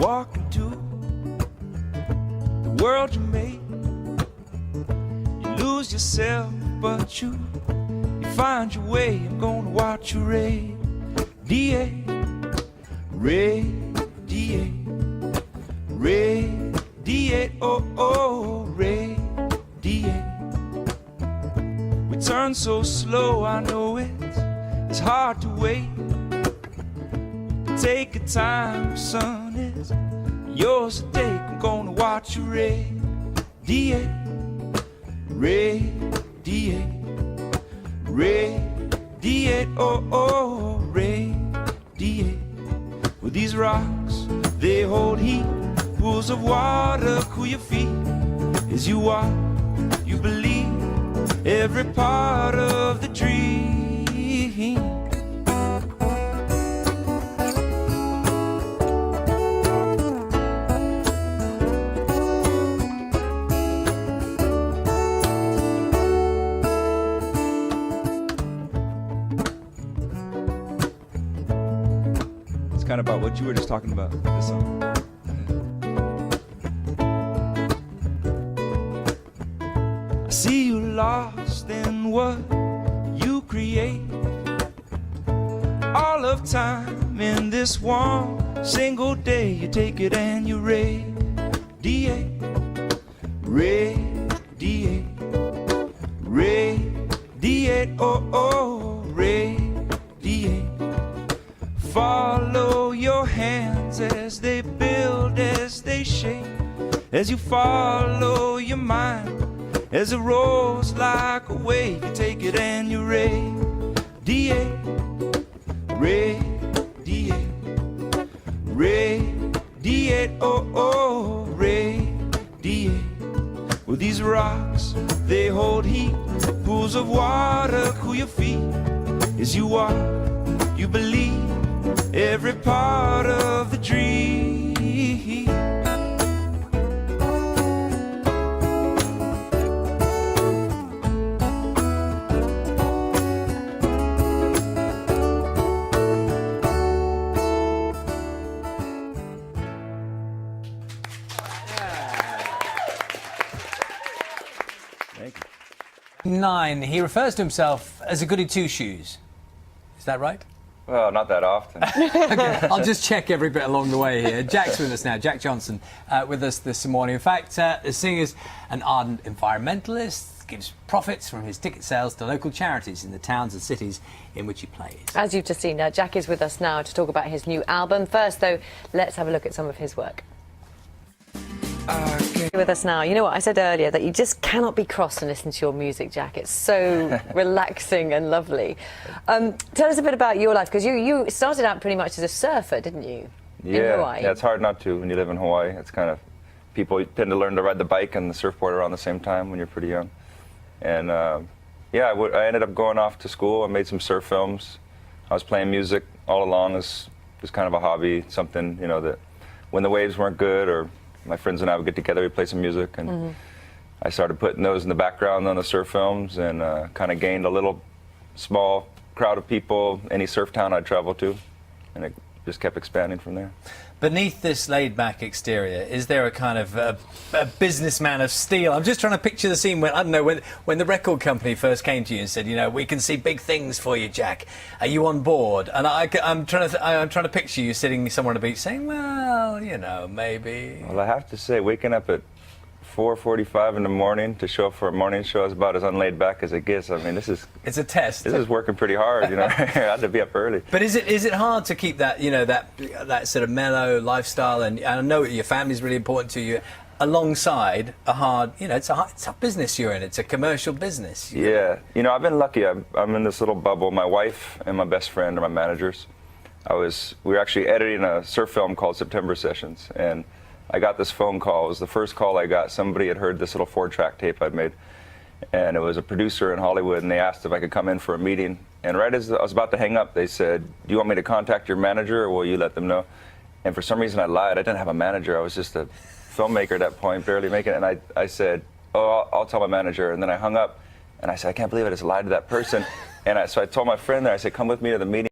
walk into the world you made. You lose yourself, but you find your way. I'm gonna watch you radiate, radiate, radiate, oh, oh, radiate. We turn so slow, I know it's hard to wait. Take your time, son, it's yours to take. I'm gonna watch you radiate, radiate, radiate, oh, oh, radiate. With these rocks, they hold heat. Pools of water cool your feet. As you walk, you believe every part of the dream. It's kind of about what you were just talking about, this song. I see you lost in what you create. All of time in this one single day. You take it and you radiate, radiate, radiate, oh, oh, radiate. Follow your hands as they build, as they shape. As you follow your mind, as it rolls like a wave. You take it and you radiate, radiate, radiate, oh, oh, radiate. With these rocks, they hold heat. Pools of water cool your feet. As you walk, you believe every part of the dream. Thank you. 9. He refers to himself as a goody two-shoes. Is that right? Well, not that often. Okay, I'll just check every bit along the way here. Jack's with us now. Jack Johnson with us this morning. In fact, the singer's an ardent environmentalist, gives profits from his ticket sales to local charities in the towns and cities in which he plays. As you've just seen, Jack is with us now to talk about his new album. First, though, let's have a look at some of his work. With us now. You know what, I said earlier that you just cannot be cross and listen to your music, Jack. It's so relaxing and lovely. Tell us a bit about your life, because you started out pretty much as a surfer, didn't you? In Hawaii. Yeah, it's hard not to when you live in Hawaii. It's kind of, people tend to learn to ride the bike and the surfboard around the same time when you're pretty young. And yeah, I ended up going off to school. I made some surf films. I was playing music all along as kind of a hobby, something, you know, that when the waves weren't good or my friends and I would get together, we'd play some music, and I started putting those in the background on the surf films, and kind of gained a little small crowd of people any surf town I'd travel to, and it just kept expanding from there. Beneath this laid-back exterior, is there a kind of a businessman of steel? I'm just trying to picture the scene when, I don't know, when the record company first came to you and said, you know, we can see big things for you, Jack. Are you on board? And I'm trying to picture you sitting somewhere on the beach saying, well, you know, maybe. Well, I have to say, waking up at 4:45 in the morning to show up for a morning show is about as unlaid back as it gets. I mean, it's a test. This is working pretty hard, you know. I had to be up early. But is it hard to keep that, you know, that sort of mellow lifestyle, and I know your family's really important to you, alongside a hard, you know, it's a business you're in. It's a commercial business. Yeah, you know, I've been lucky. I'm in this little bubble. My wife and my best friend are my managers. We were actually editing a surf film called September Sessions, and I got this phone call. It was the first call I got. Somebody had heard this little 4-track tape I'd made, and it was a producer in Hollywood, and they asked if I could come in for a meeting. And right as I was about to hang up, they said, do you want me to contact your manager, or will you let them know? And for some reason I lied. I didn't have a manager. I was just a filmmaker at that point, barely making it. And I said, oh, I'll tell my manager. And then I hung up, and I said, I can't believe I just lied to that person. And so I told my friend there, I said, come with me to the meeting.